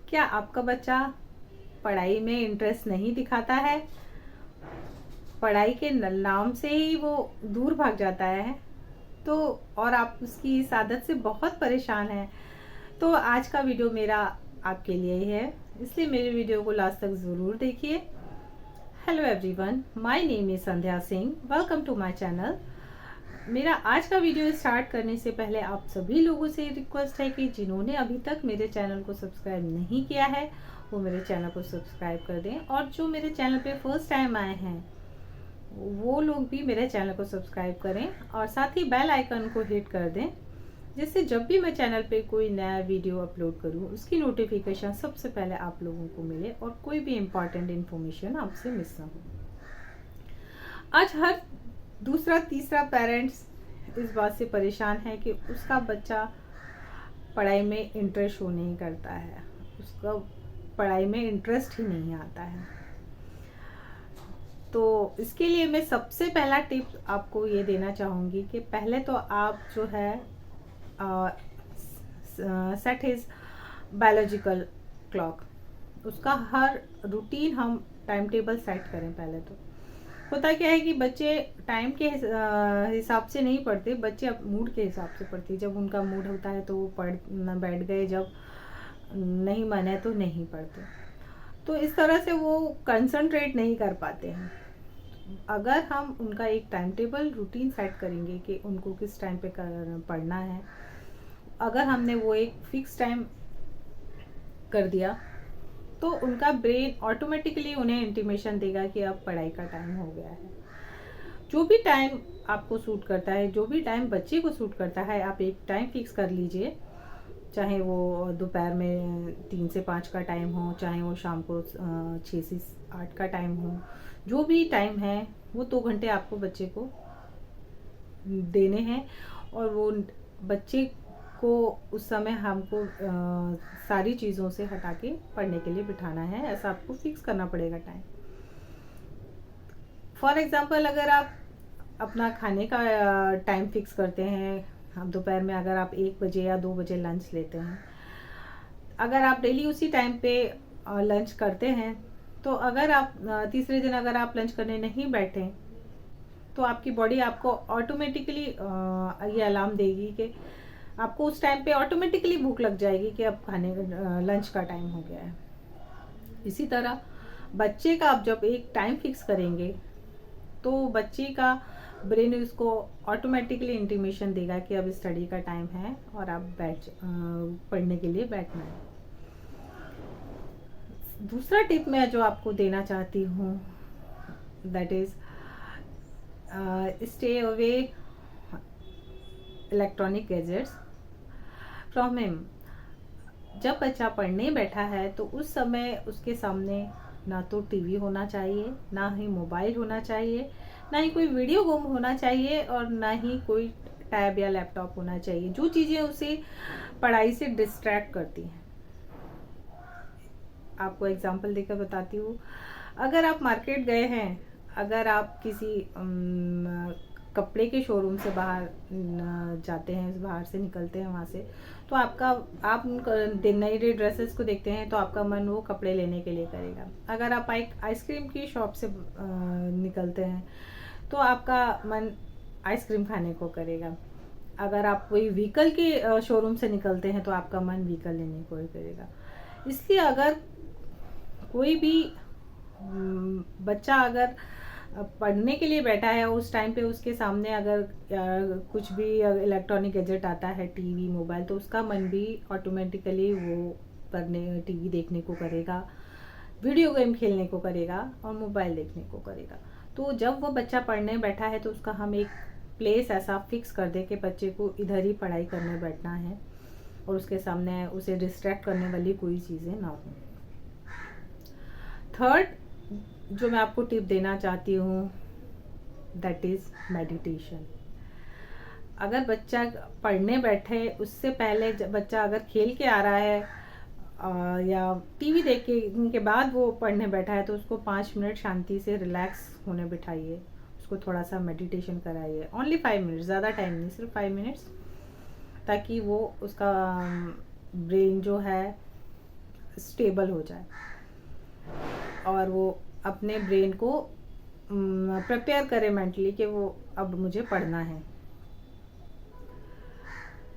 क्या आपका बच्चा पढ़ाई में इंटरेस्ट नहीं दिखाता है? पढ़ाई के नाम से ही वो दूर भाग जाता है, तो और आप उसकी इस आदत से बहुत परेशान हैं, तो आज का वीडियो मेरा आपके लिए ही है, इसलिए मेरे वीडियो को लास्ट तक ज़रूर देखिए। Hello everyone, my name is Sandhya Singh. Welcome to my channel. मेरा आज का वीडियो स्टार्ट करने से पहले आप सभी लोगों से रिक्वेस्ट है कि जिन्होंने अभी तक मेरे चैनल को सब्सक्राइब नहीं किया है वो मेरे चैनल को सब्सक्राइब कर दें, और जो मेरे चैनल पे फर्स्ट टाइम आए हैं वो लोग भी मेरे चैनल को सब्सक्राइब करें और साथ ही बेल आइकन को हिट कर दें, जिससे जब भी मैं चैनल पे कोई नया वीडियो अपलोड करूँ उसकी नोटिफिकेशन सबसे पहले आप लोगों को मिले और कोई भी इम्पॉर्टेंट इन्फॉर्मेशन आपसे मिस ना हो। आज हर दूसरा तीसरा पेरेंट्स इस बात से परेशान है कि उसका बच्चा पढ़ाई में इंटरेस्ट शो नहीं करता है, उसका पढ़ाई में इंटरेस्ट ही नहीं आता है। तो इसके लिए मैं सबसे पहला टिप आपको ये देना चाहूँगी कि पहले तो आप जो है सेट हिज बायोलॉजिकल क्लॉक, उसका हर रूटीन हम टाइम टेबल सेट करें। पहले तो होता क्या है कि बच्चे टाइम के हिसाब से नहीं पढ़ते, बच्चे मूड के हिसाब से पढ़ते हैं। जब उनका मूड होता है तो वो पढ़ बैठ गए, जब नहीं मन है तो नहीं पढ़ते, तो इस तरह से वो कंसंट्रेट नहीं कर पाते हैं। अगर हम उनका एक टाइम टेबल रूटीन सेट करेंगे कि उनको किस टाइम पे पढ़ना है, अगर हमने वो एक फिक्स टाइम कर दिया तो उनका ब्रेन ऑटोमेटिकली उन्हें इंटीमेशन देगा कि अब पढ़ाई का टाइम हो गया है। जो भी टाइम आपको सूट करता है, जो भी टाइम बच्चे को सूट करता है, आप एक टाइम फिक्स कर लीजिए। चाहे वो दोपहर में 3 से 5 का टाइम हो, चाहे वो शाम को 6 से 8 का टाइम हो, जो भी टाइम है वो 2 घंटे आपको बच्चे को देने हैं। और वो बच्चे को उस समय हमको सारी चीज़ों से हटा के पढ़ने के लिए बिठाना है, ऐसा आपको फिक्स करना पड़ेगा टाइम। फॉर एग्ज़ाम्पल, अगर आप अपना खाने का टाइम फिक्स करते हैं, हम दोपहर में अगर आप 1 बजे या 2 बजे लंच लेते हैं, अगर आप डेली उसी टाइम पे लंच करते हैं, तो अगर आप तीसरे दिन अगर आप लंच करने नहीं बैठे तो आपकी बॉडी आपको ऑटोमेटिकली ये अलार्म देगी कि आपको उस टाइम पे ऑटोमेटिकली भूख लग जाएगी कि अब खाने लंच का टाइम हो गया है। इसी तरह बच्चे का आप जब एक टाइम फिक्स करेंगे तो बच्चे का ब्रेन उसको ऑटोमेटिकली इंटीमेशन देगा कि अब स्टडी का टाइम है और आप पढ़ने के लिए बैठना है। दूसरा टिप मैं जो आपको देना चाहती हूँ, that is stay away electronic gadgets from him. जब बच्चा पढ़ने बैठा है तो उस समय उसके सामने ना तो टीवी होना चाहिए, ना ही मोबाइल होना चाहिए, ना ही कोई वीडियो गेम होना चाहिए, और ना ही कोई टैब या लैपटॉप होना चाहिए, जो चीज़ें उसे पढ़ाई से डिस्ट्रैक्ट करती हैं। आपको एग्जांपल देकर बताती हूँ। अगर आप मार्केट गए हैं, अगर आप किसी कपड़े के शोरूम से बाहर जाते हैं, बाहर से निकलते हैं वहाँ से, तो आप नई नई ड्रेसेस को देखते हैं तो आपका मन वो कपड़े लेने के लिए करेगा। अगर आप आइसक्रीम की शॉप से निकलते हैं तो आपका मन आइसक्रीम खाने को करेगा। अगर आप कोई व्हीकल के शोरूम से निकलते हैं तो आपका मन व्हीकल लेने को ही करेगा। इसलिए अगर कोई भी बच्चा अगर पढ़ने के लिए बैठा है, उस टाइम पे उसके सामने अगर कुछ भी इलेक्ट्रॉनिक गैजेट आता है, टीवी, मोबाइल, तो उसका मन भी ऑटोमेटिकली वो टीवी देखने को करेगा, वीडियो गेम खेलने को करेगा और मोबाइल देखने को करेगा। तो जब वो बच्चा पढ़ने बैठा है तो उसका हम एक प्लेस ऐसा फिक्स कर दे कि बच्चे को इधर ही पढ़ाई करने बैठना है और उसके सामने उसे डिस्ट्रैक्ट करने वाली कोई चीज़ें ना हो। थर्ड जो मैं आपको टिप देना चाहती हूँ, दैट इज़ मेडिटेशन। अगर बच्चा पढ़ने बैठे उससे पहले बच्चा अगर खेल के आ रहा है या टीवी देख के बाद वो पढ़ने बैठा है, तो उसको 5 मिनट शांति से रिलैक्स होने बिठाइए, उसको थोड़ा सा मेडिटेशन कराइए। ओनली 5 मिनट्स, ज़्यादा टाइम नहीं, सिर्फ 5 मिनट्स, ताकि वो उसका ब्रेन जो है स्टेबल हो जाए और वो अपने ब्रेन को प्रिपेयर करे मेंटली कि वो अब मुझे पढ़ना है।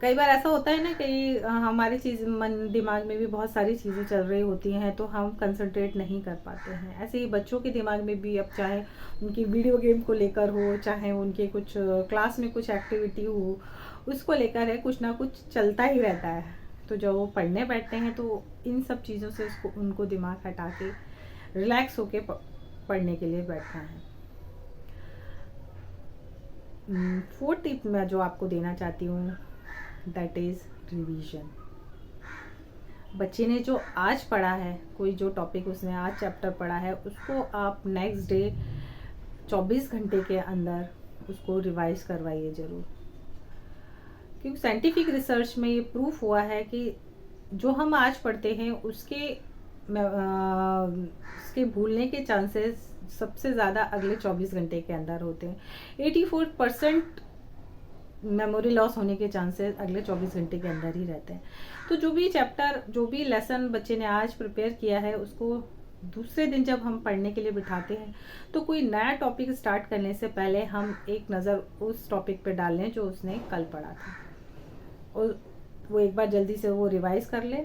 कई बार ऐसा होता है ना कि हमारी चीज़ मन दिमाग में भी बहुत सारी चीज़ें चल रही होती हैं तो हम कंसंट्रेट नहीं कर पाते हैं। ऐसे ही बच्चों के दिमाग में भी, अब चाहे उनकी वीडियो गेम को लेकर हो, चाहे उनके कुछ क्लास में कुछ एक्टिविटी हो, उसको लेकर है, कुछ ना कुछ चलता ही रहता है। तो जब वो पढ़ने बैठते हैं तो इन सब चीज़ों से उसको उनको दिमाग हटा के रिलैक्स होके पढ़ने के लिए बैठना है। फोर्थ टिप मैं जो आपको देना चाहती हूँ, दैट इज़ रिवीजन। बच्चे ने जो आज पढ़ा है, कोई जो टॉपिक उसने आज चैप्टर पढ़ा है, उसको आप नेक्स्ट डे 24 घंटे के अंदर उसको रिवाइज करवाइए ज़रूर। क्योंकि साइंटिफिक रिसर्च में ये प्रूफ हुआ है कि जो हम आज पढ़ते हैं उसके भूलने के चांसेस सबसे ज़्यादा अगले 24 घंटे के अंदर होते हैं। 84% मेमोरी लॉस होने के चांसेस अगले 24 घंटे के अंदर ही रहते हैं। तो जो भी चैप्टर, जो भी लेसन बच्चे ने आज प्रिपेयर किया है, उसको दूसरे दिन जब हम पढ़ने के लिए बिठाते हैं तो कोई नया टॉपिक स्टार्ट करने से पहले हम एक नज़र उस टॉपिक पे डाल लें जो उसने कल पढ़ा था, और वो एक बार जल्दी से वो रिवाइज कर ले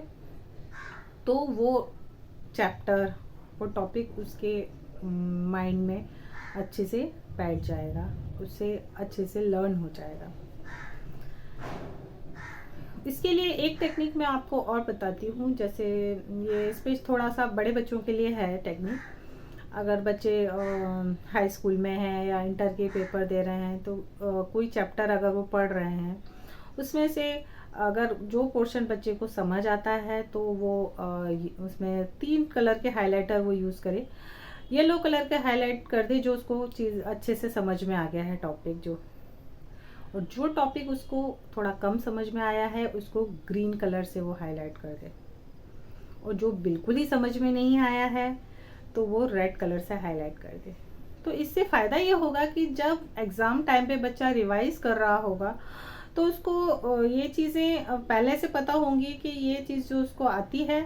तो वो चैप्टर, वो टॉपिक उसके माइंड में अच्छे से बैठ जाएगा, उससे अच्छे से लर्न हो जाएगा। इसके लिए एक टेक्निक मैं आपको और बताती हूँ, जैसे ये स्पेस थोड़ा सा बड़े बच्चों के लिए है टेक्निक। अगर बच्चे हाई स्कूल में हैं या इंटर के पेपर दे रहे हैं तो कोई चैप्टर अगर वो पढ़ रहे हैं, उसमें से अगर जो पोर्शन बच्चे को समझ आता है तो वो उसमें 3 कलर के हाइलाइटर वो यूज़ करे। येलो कलर के हाईलाइट कर दे जो उसको चीज़ अच्छे से समझ में आ गया है टॉपिक जो, और जो टॉपिक उसको थोड़ा कम समझ में आया है उसको ग्रीन कलर से वो हाईलाइट कर दे, और जो बिल्कुल ही समझ में नहीं आया है तो वो रेड कलर से हाईलाइट कर दे। तो इससे फ़ायदा ये होगा कि जब एग्ज़ाम टाइम पे बच्चा रिवाइज कर रहा होगा तो उसको ये चीज़ें पहले से पता होंगी कि ये चीज़ जो उसको आती है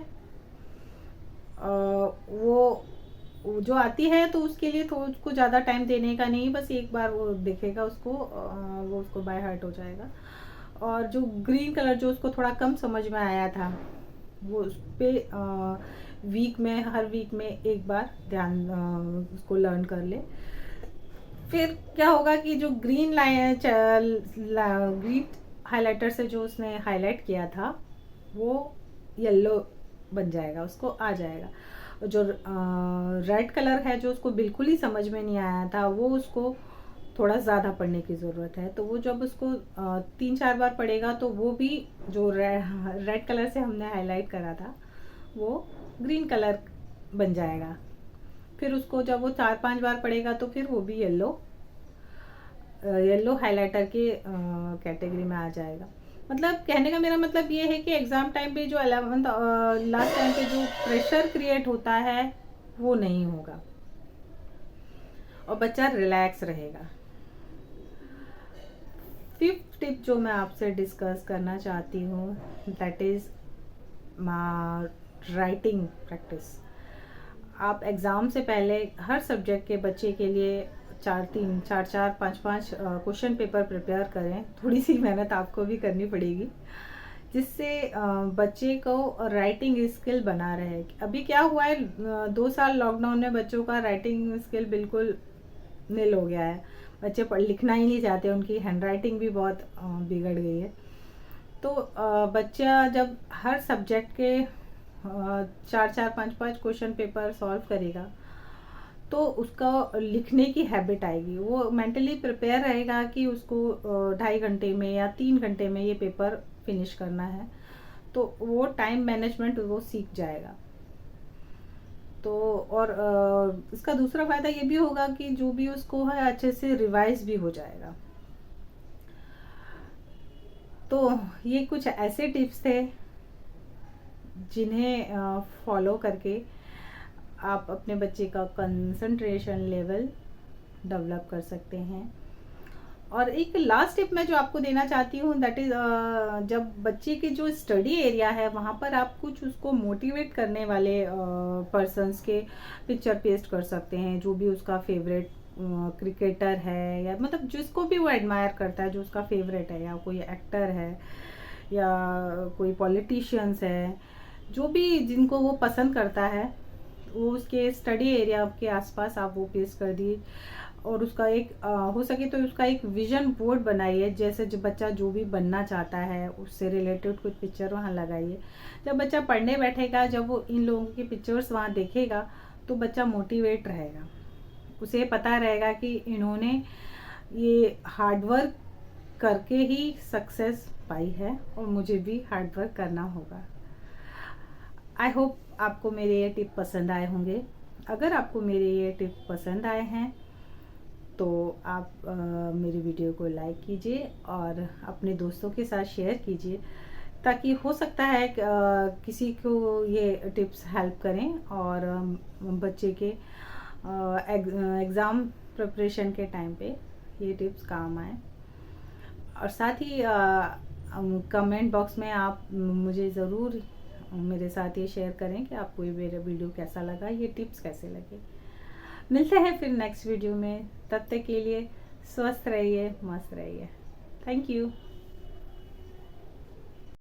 वो जो आती है तो उसके लिए तो उसको ज़्यादा टाइम देने का नहीं, बस एक बार वो देखेगा उसको, वो उसको बाय हार्ट हो जाएगा। और जो ग्रीन कलर जो उसको थोड़ा कम समझ में आया था वो उस पर वीक में, हर वीक में एक बार ध्यान उसको लर्न कर ले। फिर क्या होगा कि जो ग्रीन ग्रीन हाइलाइटर से जो उसने हाईलाइट किया था वो येलो बन जाएगा, उसको आ जाएगा। जो रेड कलर है जो उसको बिल्कुल ही समझ में नहीं आया था वो उसको थोड़ा ज़्यादा पढ़ने की ज़रूरत है। तो वो जब उसको 3-4 बार पढ़ेगा तो वो भी जो रेड कलर से हमने हाईलाइट करा था वो ग्रीन कलर बन जाएगा। फिर उसको जब वो 4-5 बार पढ़ेगा तो फिर वो भी येलो हाइलाइटर के कैटेगरी में आ जाएगा। मतलब कहने का मेरा मतलब ये है कि एग्ज़ाम टाइम पे जो 11th लास्ट टाइम पे जो प्रेशर क्रिएट होता है वो नहीं होगा और बच्चा रिलैक्स रहेगा। 5th टिप जो मैं आपसे डिस्कस करना चाहती हूँ दैट इज़ राइटिंग प्रैक्टिस। आप एग्ज़ाम से पहले हर सब्जेक्ट के बच्चे के लिए 4-4, 5-5 क्वेश्चन पेपर प्रिपेयर करें। थोड़ी सी मेहनत आपको भी करनी पड़ेगी जिससे बच्चे को राइटिंग स्किल बना रहे। अभी क्या हुआ है, 2 साल लॉकडाउन में बच्चों का राइटिंग स्किल बिल्कुल निल हो गया है, बच्चे लिखना ही नहीं चाहते, उनकी हैंडराइटिंग भी बहुत बिगड़ गई है। तो बच्चा जब हर सब्जेक्ट के 4-4, 5-5 क्वेश्चन पेपर सॉल्व करेगा तो उसका लिखने की हैबिट आएगी, वो मेंटली प्रिपेयर रहेगा कि उसको 2.5 घंटे में या 3 घंटे में ये पेपर फिनिश करना है, तो वो टाइम मैनेजमेंट वो सीख जाएगा। तो और इसका दूसरा फ़ायदा ये भी होगा कि जो भी उसको है अच्छे से रिवाइज भी हो जाएगा। तो ये कुछ ऐसे टिप्स थे जिन्हें फॉलो करके आप अपने बच्चे का कंसंट्रेशन लेवल डेवलप कर सकते हैं। और एक लास्ट टिप मैं जो आपको देना चाहती हूँ, दैट इज़ जब बच्चे के जो स्टडी एरिया है वहाँ पर आप कुछ उसको मोटिवेट करने वाले पर्सन्स के पिक्चर पेस्ट कर सकते हैं, जो भी उसका फेवरेट क्रिकेटर है, या मतलब जिसको भी वो एडमायर करता है, जो उसका फेवरेट है, या कोई एक्टर है, या कोई पॉलिटिशियंस है, जो भी जिनको वो पसंद करता है, वो उसके स्टडी एरिया के आसपास आप वो पेस्ट कर दिए। और उसका एक हो सके तो उसका एक विजन बोर्ड बनाइए, जैसे जो बच्चा जो भी बनना चाहता है उससे रिलेटेड कुछ पिक्चर वहाँ लगाइए। जब बच्चा पढ़ने बैठेगा, जब वो इन लोगों की पिक्चर्स वहाँ देखेगा, तो बच्चा मोटिवेट रहेगा, उसे पता रहेगा कि इन्होंने ये हार्डवर्क करके ही सक्सेस पाई है, और मुझे भी हार्डवर्क करना होगा। आई होप आपको मेरे ये टिप पसंद आए होंगे। अगर आपको मेरे ये टिप पसंद आए हैं तो आप मेरी वीडियो को लाइक कीजिए और अपने दोस्तों के साथ शेयर कीजिए, ताकि हो सकता है किसी को ये टिप्स हेल्प करें, और बच्चे के एग्ज़ाम प्रिपरेशन के टाइम पे ये टिप्स काम आए। और साथ ही कमेंट बॉक्स में आप मुझे ज़रूर मेरे साथ ये शेयर करें कि आपको ये मेरा वीडियो कैसा लगा, ये टिप्स कैसे लगे। मिलते हैं फिर नेक्स्ट वीडियो में, तब तक के लिए स्वस्थ रहिए, मस्त रहिए। Thank you.